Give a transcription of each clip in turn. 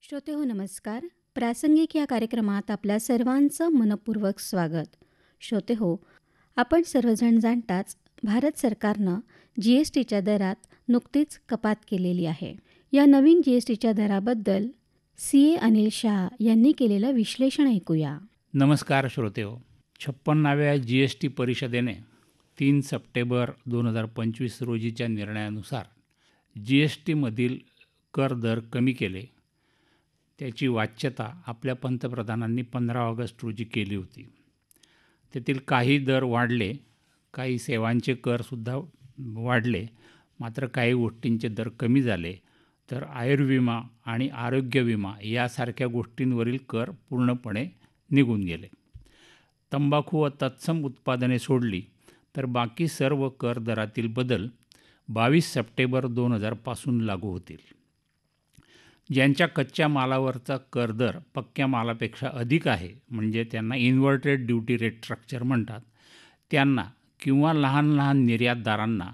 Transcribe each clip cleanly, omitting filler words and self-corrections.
श्रोते हो नमस्कार. प्रासंगिक या कार्यक्रमात आपल्या सर्वांचं मनपूर्वक स्वागत. श्रोते हो, आपण सर्वजण जाणताच भारत सरकारनं GSTच्या दरात नुकतीच कपात केलेली आहे. या नवीन GSTच्या दराबद्दल CA अनिल शाह यांनी केलेलं विश्लेषण ऐकूया. नमस्कार श्रोतेहो. 56व्या GST परिषदेने 3 सप्टेंबर 2025 रोजीच्या निर्णयानुसार GSTमधील कर दर कमी केले. त्याची वाच्यता आपल्या पंतप्रधानांनी 15 ऑगस्ट रोजी केली होती. त्यातील काही दर वाढले, काही सेवांचे करसुद्धा वाढले, मात्र काही गोष्टींचे दर कमी झाले. तर आयुर्विमा आणि आरोग्य विमा यासारख्या गोष्टींवरील कर पूर्णपणे निघून गेले. तंबाखू व तत्सम उत्पादने सोडली तर बाकी सर्व कर दरातील बदल 22 सप्टेंबर 2000 पासून लागू होतील. ज्यांच्या कच्च्या मालावरचा कर दर पक्क्या मालापेक्षा अधिक आहे, म्हणजे त्यांना इन्व्हर्टेड ड्युटी रेट स्ट्रक्चर म्हणतात, त्यांना किंवा लहान लहान निर्यातदारांना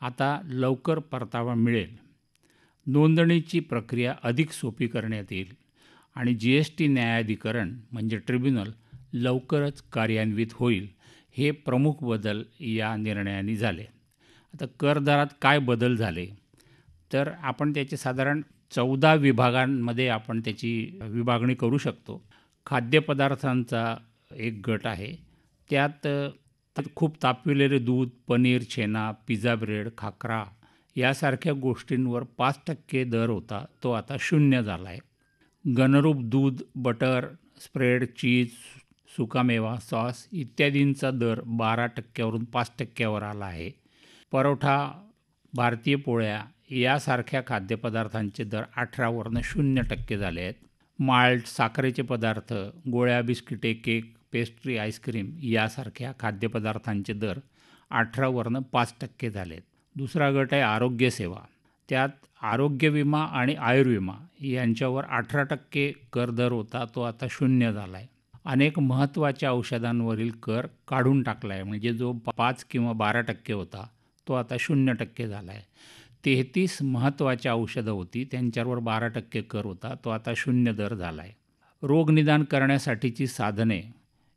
आता लवकर परतावा मिळेल. नोंदणीची प्रक्रिया अधिक सोपी करण्यात येईल आणि GST न्यायाधिकरण म्हणजे ट्रिब्युनल लवकरच कार्यान्वित होईल. हे प्रमुख बदल या निर्णयाने झाले. आता कर दरात काय बदल झाले तर आपण त्याचे साधारण 14 विभागांमध्ये आपण त्याची विभागणी करू शकतो. खाद्यपदार्थांचा एक गट आहे. त्यात खूप तापविलेले दूध, पनीर, छेना, पिझ्झा ब्रेड, खाकरा यासारख्या गोष्टींवर 5% दर होता, तो आता 0 झाला आहे. घनरूप दूध, बटर, स्प्रेड, चीज, सुकामेवा, सॉस इत्यादींचा दर 12%वरून 5%वर आला आहे. परोठा, भारतीय पोळ्या यासारख्या खाद्यपदार्थांचे दर 18वरून 0% झाले आहेत. माल्ट, साखरेचे पदार्थ, गोळ्या, बिस्किटे, केक, पेस्ट्री, आईस्क्रीम यासारख्या खाद्यपदार्थांचे दर 18वरून 5% झाले आहेत. दुसरा गट आहे आरोग्य सेवा. त्यात आरोग्य विमा आणि आयुर्विमा यांच्यावर 18% कर दर होता, तो आता 0 झाला आहे. अनेक महत्त्वाच्या औषधांवरील कर काढून टाकला आहे, म्हणजे जो 5 किंवा 12% होता तो आता 0% झाला आहे. 33 महत्त्वाच्या औषधं होती, त्यांच्यावर 12% कर होता, तो आता 0 दर झाला आहे. रोगनिदान करण्यासाठीची साधने,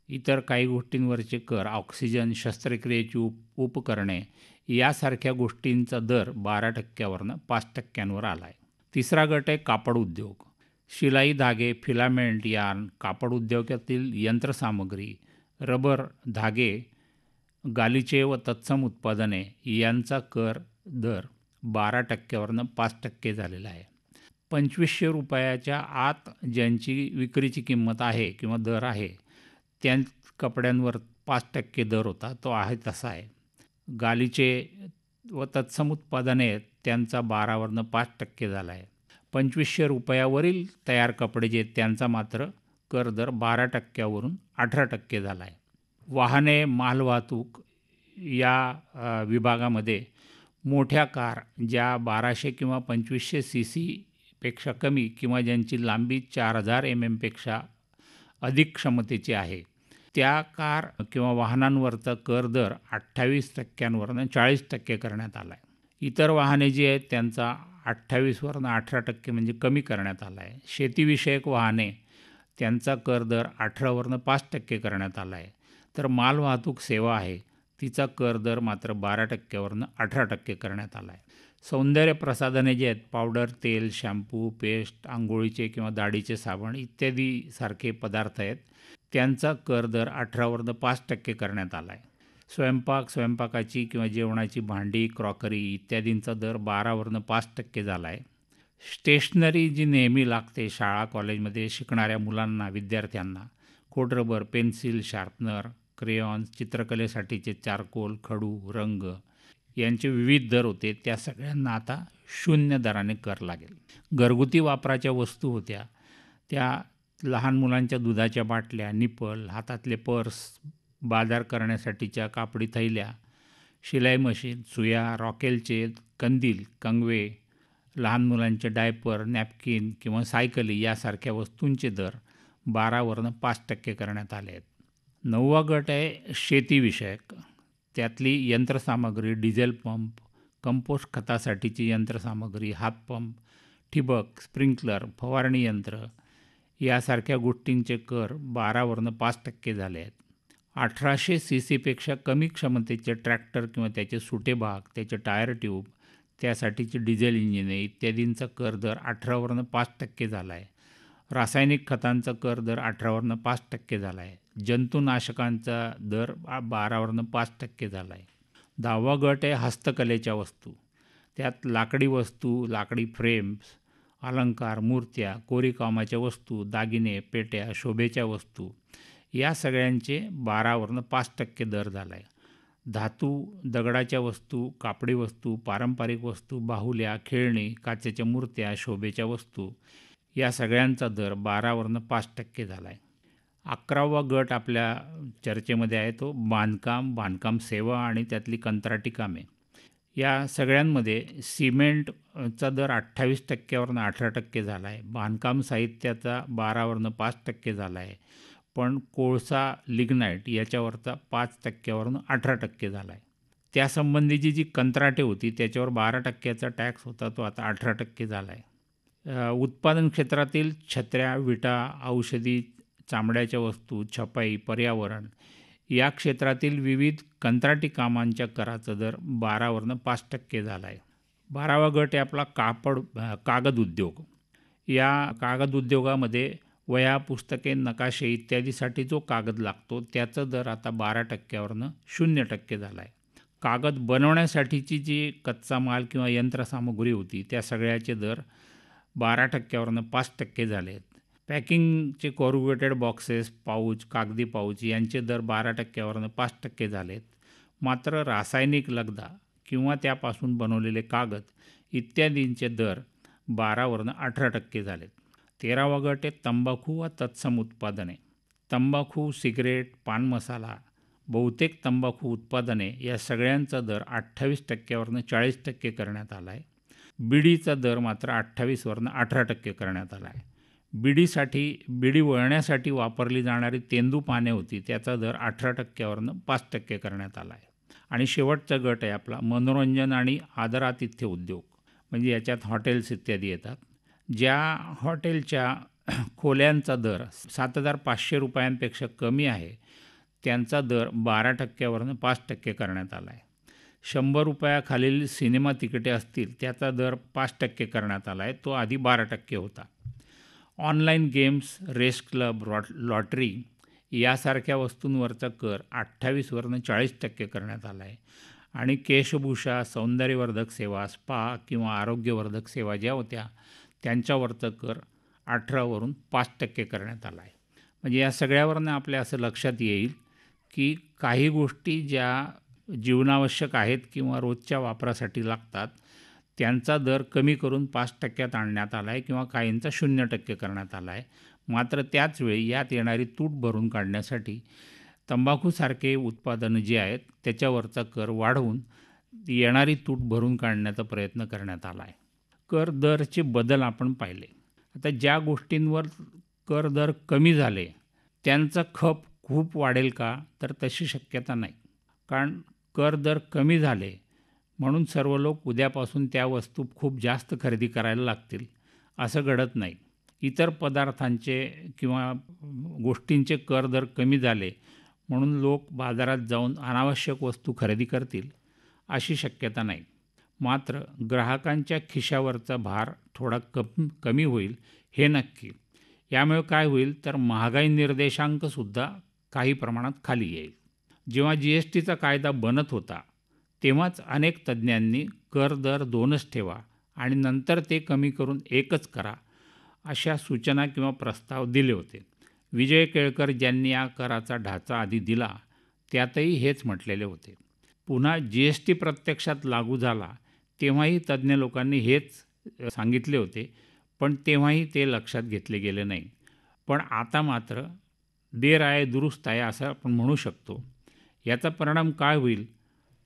इतर काही गोष्टींवरचे कर, ऑक्सिजन, शस्त्रक्रियेची उपकरणे यासारख्या गोष्टींचा दर 12%वरून 5%वर आला आहे. तिसरा गट आहे कापड उद्योग. शिलाई धागे, फिलामेंट, यार्न, कापड उद्योगातील यंत्रसामग्री, रबर, धागे, गालिचे व तत्सम उत्पादने यांचा कर दर 12%वरून 5% झालेला आहे. 2500 रुपयाच्या आत ज्यांची विक्रीची किंमत आहे किंवा दर आहे, त्या कपड्यांवर 5% दर होता, तो आहे तसा आहे. गालिचे व तत्सम उत्पादने त्यांचा 12वरून 5% झाला आहे. 2500 रुपयावरील तयार कपडे जे आहेत त्यांचा मात्र कर दर 12%वरून 18% झाला आहे. वाहने, मालवाहतूक या विभागामध्ये मोठ्या कार ज्या 1200 किंवा 2500 CC पेक्षा कमी किंवा ज्यांची लांबी 4000 mm पेक्षा अधिक क्षमतेची आहे, त्या कार किंवा वाहनांवरचा कर दर 28%वरून 40% करण्यात आला आहे. इतर वाहने जी आहेत त्यांचा 28वरून 18% म्हणजे कमी करण्यात आला आहे. शेतीविषयक वाहने त्यांचा कर दर 18वरून 5% करण्यात आला आहे. तर मालवाहतूक सेवा आहे तिचा कर दर मात्र 12%वरून 18% करण्यात आला आहे. सौंदर्य प्रसाधने जे आहेत, पावडर, तेल, शॅम्पू, पेस्ट, आंघोळीचे किंवा दाढीचे साबण इत्यादी सारखे पदार्थ आहेत, त्यांचा कर दर 18वरून 5% करण्यात आला आहे. स्वयंपाकाची किंवा जेवणाची भांडी, क्रॉकरी इत्यादींचा दर 12वरून 5% झाला आहे. स्टेशनरी जी नेहमी लागते शाळा कॉलेजमध्ये शिकणाऱ्या मुलांना, विद्यार्थ्यांना, खोडरबर, पेन्सिल, शार्पनर, क्रेयॉन्स, चित्रकलेसाठीचे चारकोल, खडू, रंग यांचे विविध दर होते, त्या सगळ्यांना आता 0 दराने कर लागेल. घरगुती वापराच्या वस्तू होत्या, त्या लहान मुलांच्या दुधाच्या बाटल्या, निप्पल, हातातले पर्स, बाजार करण्यासाठीच्या कापडी थैल्या, शिलाई मशीन, सुया, रॉकेलचे कंदील, कंगवे, लहान मुलांचे डायपर, नॅपकिन किंवा सायकली यासारख्या वस्तूंचे दर 12वरून 5% करण्यात आले आहेत. 9वा गट आहे शेतीविषयक. त्यातली यंत्रसामग्री, डिझेल पंप, कंपोस्ट खतासाठीची यंत्रसामग्री, हातपंप, ठिबक, स्प्रिंकलर, फवारणी यंत्र यासारख्या गोष्टींचे कर 12वरनं 5% झाले आहेत. 1800 CC कमी क्षमतेचे ट्रॅक्टर किंवा त्याचे सुटे भाग, त्याचे टायर ट्यूब, त्यासाठीची डिझेल इंजिने इत्यादींचा कर दर 18वरनं 5% झाला आहे. रासायनिक खतांचा कर दर 18वरनं 5% झाला आहे. जंतुनाशकांचा दर 12वरनं 5% झाला आहे. 10वा गट आहे हस्तकलेच्या वस्तू. त्यात लाकडी वस्तू, लाकडी फ्रेम्स, अलंकार, मूर्त्या, कोरीकामाच्या वस्तू, दागिने, पेट्या, शोभेच्या वस्तू या सगळ्यांचे 12वरनं 5% दर झाला आहे. धातू, दगडाच्या वस्तू, कापडी वस्तू, पारंपरिक वस्तू, बाहुल्या, खेळणी, काचेच्या मूर्त्या, शोभेच्या वस्तू या सगळ्यांचा दर 12वरनं 5% झाला आहे. 11वा गट आपल्या चर्चेमध्ये आहे तो बांधकाम सेवा आणि त्यातली कंत्राटी कामे. या सगळ्यांमध्ये सिमेंटचा दर 28%वरनं 18% झाला आहे. बांधकाम साहित्याचा 12वरनं 5% झाला आहे. पण कोळसा, लिग्नाईट याच्यावरचा 5%वरनं 18% झाला आहे. त्यासंबंधीची जी कंत्राटे होती त्याच्यावर 12%चा टॅक्स होता, तो आता 18% झाला आहे. उत्पादन क्षेत्रातील छत्र्या, विटा, औषधी, चामड्याच्या वस्तू, छपाई, पर्यावरण या क्षेत्रातील विविध कंत्राटी कामांच्या कराचा दर 12वरनं 5% झाला आहे. 12वा गट आहे आपला कागद उद्योग. या कागद उद्योगामध्ये वह्या, पुस्तके, नकाशे इत्यादीसाठी जो कागद लागतो त्याचा दर आता 12%वरनं 0% झाला आहे. कागद बनवण्यासाठीची जी कच्चा माल किंवा यंत्रसामुग्री होती त्या सगळ्याचे दर 12%वरनं 5% झाले आहेत. पॅकिंगचे कॉरुगेटेड बॉक्सेस, पाऊच, कागदी पाऊच यांचे दर 12%वरनं 5% झाले आहेत. मात्र रासायनिक लगदा किंवा त्यापासून बनवलेले कागद इत्यादींचे दर 12वरनं 18% झालेत. 13वा गट आहे तंबाखू व तत्सम उत्पादने. तंबाखू, सिगरेट, पान मसाला, बहुतेक तंबाखू उत्पादने या सगळ्यांचा दर 28%वरनं 40% करण्यात आला आहे. बिडीचा दर मात्र 28वरनं 18% करण्यात आला आहे. बिडी वळण्यासाठी वापरली जाणारी तेंदू पाने होती त्याचा दर 18%वरनं 5% करण्यात आला आहे. आणि शेवटचा गट आहे आपला मनोरंजन आणि आदरातिथ्य उद्योग. म्हणजे याच्यात हॉटेल्स इत्यादी येतात. ज्या हॉटेलच्या खोल्यांचा दर 7,500 रुपयांपेक्षा कमी आहे त्यांचा दर 12%वरनं 5% करण्यात आला आहे. 100 रुपयाखालील सिनेमा तिकिटे असतील त्याचा दर 5% करण्यात आला आहे, तो आधी 12% होता. Online games, race club, lottery यासारख्या वस्तूंवरचा कर 28वरनं 40% करण्यात आला आहे. आणि केशभूषा, सौंदर्यवर्धक सेवा, स्पा किंवा आरोग्यवर्धक सेवा ज्या होत्या त्यांच्यावरचा कर 18वरून 5% करण्यात आला आहे. म्हणजे या सगळ्यावरनं आपल्या असं लक्षात येईल की काही गोष्टी ज्या जीवनावश्यक आहेत किंवा रोजच्या वापरासाठी लागतात त्यांचा दर कमी करून 5%त आणण्यात आला आहे किंवा काहींचा 0% करण्यात आला आहे. मात्र त्याचवेळी यात येणारी तूट भरून काढण्यासाठी तंबाखूसारखे उत्पादनं जे आहेत त्याच्यावरचा कर वाढवून येणारी तूट भरून काढण्याचा प्रयत्न करण्यात आला आहे. कर दरचे बदल आपण पाहिले. आता ज्या गोष्टींवर कर दर कमी झाले त्यांचा खप खूप वाढेल का, तर तशी शक्यता नाही. कारण कर दर कमी झाले म्हणून सर्व लोक उद्यापासून त्या वस्तू खूप जास्त खरेदी करायला लागतील असं घडत नाही. इतर पदार्थांचे किंवा गोष्टींचे कर दर कमी झाले म्हणून लोक बाजारात जाऊन अनावश्यक वस्तू खरेदी करतील अशी शक्यता नाही. मात्र ग्राहकांच्या खिशावरचा भार थोडा कमी होईल हे नक्की. यामुळे काय होईल तर महागाई निर्देशांकसुद्धा काही प्रमाणात खाली येईल. जेव्हा GSTचा कायदा बनत होता तेव्हाच अनेक तज्ज्ञांनी कर दर 2च ठेवा आणि नंतर ते कमी करून 1च करा अशा सूचना किंवा प्रस्ताव दिले होते. विजय केळकर ज्यांनी या कराचा ढाचा आधी दिला त्यातही हेच म्हटलेले होते. पुन्हा GST प्रत्यक्षात लागू झाला तेव्हाही तज्ज्ञ लोकांनी हेच सांगितले होते, पण तेव्हाही ते लक्षात घेतले गेले नाही. पण आता मात्र देर आहे दुरुस्त आहे असं आपण म्हणू शकतो. याचा परिणाम काय होईल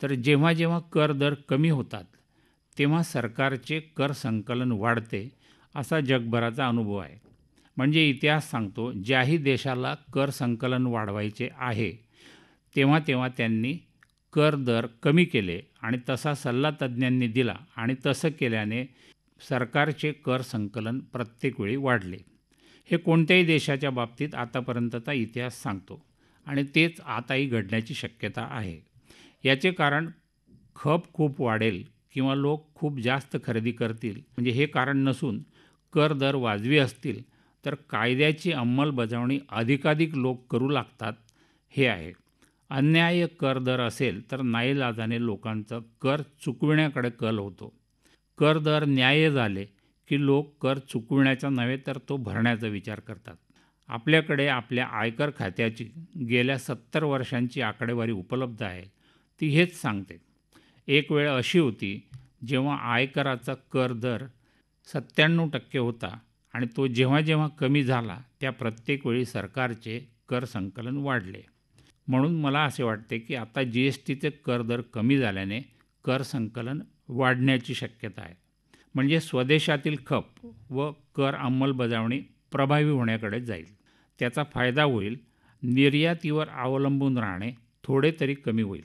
तर जेव्हा जेव्हा कर दर कमी होतात तेव्हा सरकारचे कर संकलन वाढते असा जगभराचा अनुभव आहे. म्हणजे इतिहास सांगतो ज्याही देशाला कर संकलन वाढवायचे आहे तेव्हा तेव्हा त्यांनी कर दर कमी केले आणि तसा सल्ला तज्ज्ञांनी दिला आणि तसं केल्याने सरकारचे कर संकलन प्रत्येक वेळी वाढले. हे कोणत्याही देशाच्या बाबतीत आतापर्यंतचा इतिहास सांगतो आणि तेच आताही घडण्याची शक्यता आहे. याचे कारण खप खूप वाढेल किंवा लोक खूप जास्त खरेदी करतील म्हणजे हे कारण नसून कर दर वाजवी असतील तर कायद्याची अंमलबजावणी अधिकाधिक लोक करू लागतात हे आहे. अन्याय्य कर दर असेल तर नाईलाजाने लोकांचा कर चुकविण्याकडे कल होतो. कर दर न्याय्य झाले की लोक कर चुकविण्याचा नव्हे तर तो भरण्याचा विचार करतात. आपल्याकडे आपल्या आयकर खात्याची गेल्या 70 वर्षांची आकडेवारी उपलब्ध आहे. ती हेच सांगते. एक वेळ अशी होती जेव्हा आयकराचा कर दर 97% होता आणि तो जेव्हा जेव्हा कमी झाला त्या प्रत्येक वेळी सरकारचे कर संकलन वाढले. म्हणून मला असे वाटते की आता GSTचे कर दर कमी झाल्याने कर संकलन वाढण्याची शक्यता आहे. म्हणजे स्वदेशातील खप व कर अंमलबजावणी प्रभावी होण्याकडे जाईल. त्याचा फायदा होईल. निर्यातीवर अवलंबून राहणे थोडे तरी कमी होईल.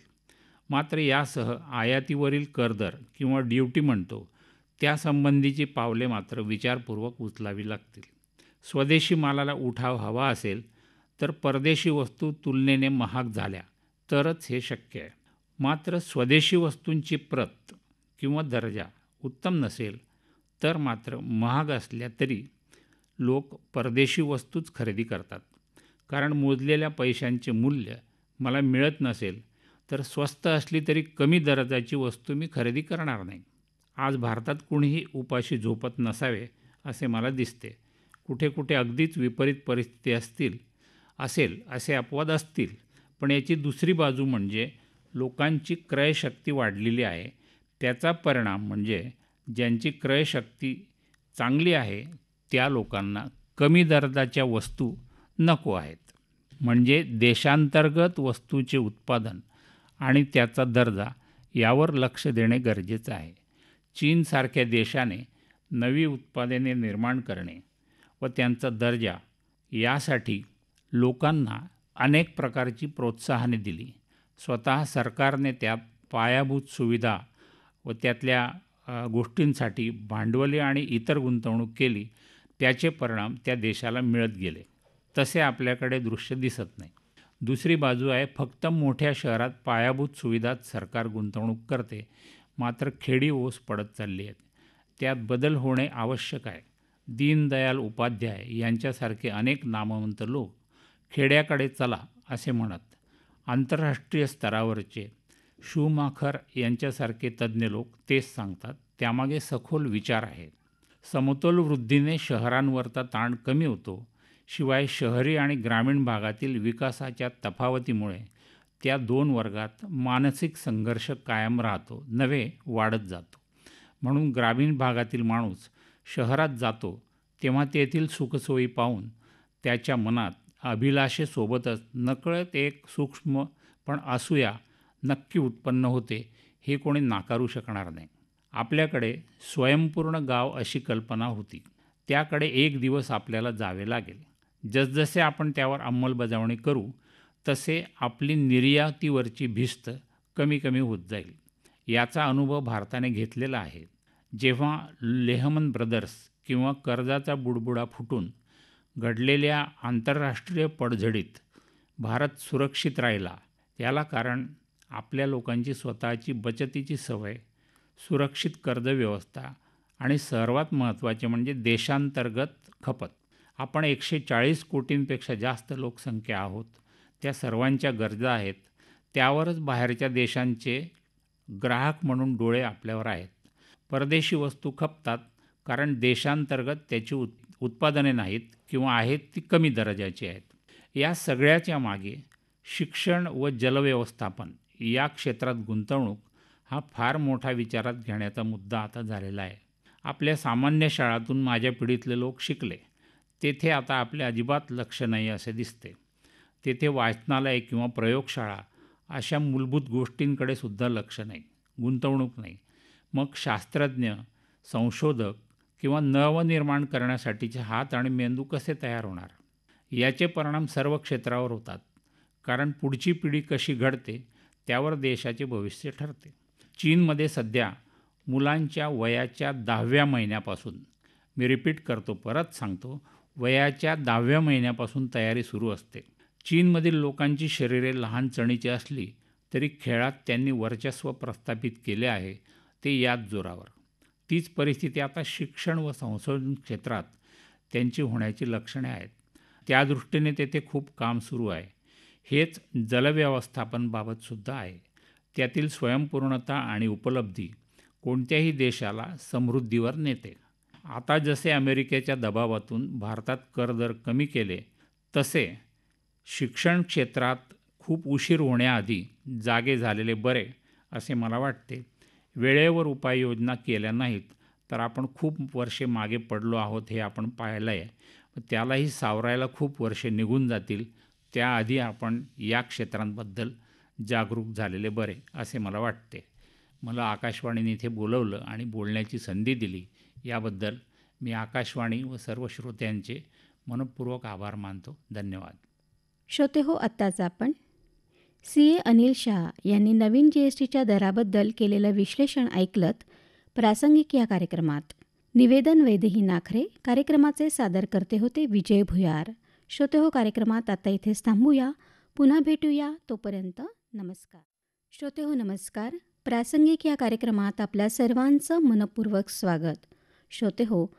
मात्र यासह आयातीवरील कर दर किंवा ड्युटी म्हणतो त्यासंबंधीची पावले मात्र विचारपूर्वक उचलावी लागतील. स्वदेशी मालाला उठाव हवा असेल तर परदेशी वस्तू तुलनेने महाग झाल्या तरच हे शक्य आहे. मात्र स्वदेशी वस्तूंची प्रत किंवा दर्जा उत्तम नसेल तर मात्र महाग असल्या तरी लोक परदेशी वस्तूच खरेदी करतात. कारण मोजलेल्या पैशांचे मूल्य मला मिळत नसेल तर स्वस्त असली तरी कमी दर्जाची वस्तू मी खरेदी करणार नाही. आज भारतात कुणीही उपाशी झोपत नसावे असे मला दिसते. कुठे कुठे अगदीच विपरीत परिस्थिती असेल असे अपवाद असतील. पण याची दुसरी बाजू म्हणजे लोकांची क्रयशक्ती वाढलेली आहे. त्याचा परिणाम म्हणजे ज्यांची क्रयशक्ती चांगली आहे त्या लोकांना कमी दर्जाच्या वस्तू नको आहेत. म्हणजे देशांतर्गत वस्तूचे उत्पादन आणि त्याचा दर्जा यावर लक्ष देणे गरजेचे आहे. चीनसारख्या देशाने नवी उत्पादने निर्माण करणे व त्यांचा दर्जा यासाठी लोकांना अनेक प्रकारची प्रोत्साहने दिली. स्वतः सरकारने त्यात पायाभूत सुविधा व त्यातल्या गोष्टींसाठी भांडवली आणि इतर गुंतवणूक केली. त्याचे परिणाम त्या देशाला मिळत गेले. तसे आपल्याकडे दृश्य दिसत नाही. दुसरी बाजू आहे फक्त मोठ्या शहरात पायाभूत सुविधात सरकार गुंतवणूक करते मात्र खेडी ओस पडत चालली आहेत. त्यात बदल होणे आवश्यक आहे. दीनदयाल उपाध्याय यांच्यासारखे अनेक नामवंत लोक खेड्याकडे चला असे म्हणत. आंतरराष्ट्रीय स्तरावरचे शूमाखर यांच्यासारखे तज्ज्ञ लोक तेच सांगतात. त्यामागे सखोल विचार आहेत. समतोल वृद्धीने शहरांवरचा ताण कमी होतो. शिवाय शहरी आणि ग्रामीण भागातील विकासाच्या तफावतीमुळे त्या दोन वर्गात मानसिक संघर्ष कायम राहतो नव्हे वाढत जातो. म्हणून ग्रामीण भागातील माणूस शहरात जातो तेव्हा तेथील सुखसोयी पाहून त्याच्या मनात अभिलाषेसोबतच नकळत एक सूक्ष्म पण असूया नक्की उत्पन्न होते. हे कोणी नाकारू शकणार नाही. आपल्याकडे स्वयंपूर्ण गाव अशी कल्पना होती. त्याकडे एक दिवस आपल्याला जावे लागेल. जसजसे आपण त्यावर अंमलबजावणी करू तसे आपली निर्यातीवरची भिस्त कमी कमी होत जाईल. याचा अनुभव भारताने घेतलेला आहे. जेव्हा लेहमन ब्रदर्स किंवा कर्जाचा बुडबुडा फुटून घडलेल्या आंतरराष्ट्रीय पडझडीत भारत सुरक्षित राहिला याला कारण आपल्या लोकांची स्वतःची बचतीची सवय, सुरक्षित कर्ज व्यवस्था आणि सर्वात महत्त्वाचे म्हणजे देशांतर्गत खपत. आपण 140 कोटींपेक्षा जास्त लोकसंख्या आहोत. त्या सर्वांच्या गरजा आहेत. त्यावरच बाहेरच्या देशांचे ग्राहक म्हणून डोळे आपल्यावर आहेत. परदेशी वस्तू खपतात कारण देशांतर्गत त्याची उत्पादने नाहीत किंवा आहेत ती कमी दर्जाची आहेत. या सगळ्याच्या मागे शिक्षण व जलव्यवस्थापन या क्षेत्रात गुंतवणूक हा फार मोठा विचारात घेण्याचा मुद्दा आता झालेला आहे. आपल्या सामान्य शाळातून माझ्या पिढीतले लोक शिकले. तेथे आता आपले अजिबात लक्ष नाही असे दिसते. तेथे वाचनालय किंवा प्रयोगशाळा अशा मूलभूत गोष्टींकडे सुद्धा लक्ष नाही, गुंतवणूक नाही. मग शास्त्रज्ञ, संशोधक किंवा नवनिर्माण करण्यासाठीचे हात आणि मेंदू कसे तयार होणार? याचे परिणाम सर्व क्षेत्रावर होतात. कारण पुढची पिढी कशी घडते त्यावर देशाचे भविष्य ठरते. चीनमध्ये सध्या मुलांच्या वयाच्या 10व्या महिन्यापासून, मी रिपीट करतो, परत सांगतो, वयाच्या 10व्या महिन्यापासून तयारी सुरू असते. चीनमधील लोकांची शरीरे लहान चणीची असली तरी खेळात त्यांनी वर्चस्व प्रस्थापित केले आहे, ते याच जोरावर. तीच परिस्थिती आता शिक्षण व संशोधन क्षेत्रात त्यांची होण्याची लक्षणे आहेत. त्या दृष्टीने तेथे खूप काम सुरू आहे. हेच जलव्यवस्थापनाबाबतसुद्धा आहे. त्यातील स्वयंपूर्णता आणि उपलब्धी कोणत्याही देशाला समृद्धीवर नेते. आता जसे अमेरिकेच्या दबावातून भारतात कर दर कमी केले, तसे शिक्षण क्षेत्रात खूप उशीर होण्याआधी जागे झालेले बरे असे मला वाटते. वेळेवर उपाययोजना केल्या नाहीत तर आपण खूप वर्षे मागे पडलो आहोत हे आपण पाहिलं आहे. त्यालाही सावरायला खूप वर्षे निघून जातील. त्याआधी आपण या क्षेत्रांबद्दल जागरूक झालेले बरे असे मला वाटते. मला आकाशवाणीने इथे बोलवलं आणि बोलण्याची संधी दिली याबद्दल मी आकाशवाणी व सर्व श्रोत्यांचे मनपूर्वक आभार मानतो. धन्यवाद. श्रोते हो, आत्ताच आपण CA अनिल शहा यांनी नवीन GSTच्या दराबद्दल केलेलं विश्लेषण ऐकलत. प्रासंगिक या कार्यक्रमात निवेदन वैदेही नाखरे, कार्यक्रमाचे सादरकर्ते होते विजय भुयार. श्रोते हो, कार्यक्रमात आता इथेच थांबूया. पुन्हा भेटूया. तोपर्यंत नमस्कार. श्रोते हो, नमस्कार. प्रासंगिक या कार्यक्रमात आपल्या सर्वांचं मनपूर्वक स्वागत. श्रोते हो,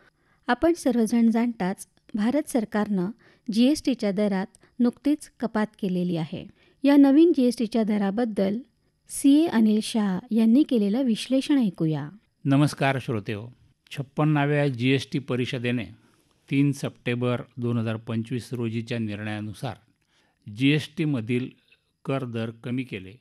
आपण सर्वजण जाणताच भारत सरकारनं GSTच्या दरात नुकतीच कपात केलेली आहे. या नवीन GSTच्या दराबद्दल CA अनिल शहा यांनी केलेलं विश्लेषण ऐकूया. नमस्कार श्रोतेहो. 56व्या GST परिषदेने 3 सप्टेंबर 2025 रोजीच्या निर्णयानुसार GSTमधील कर दर कमी केले.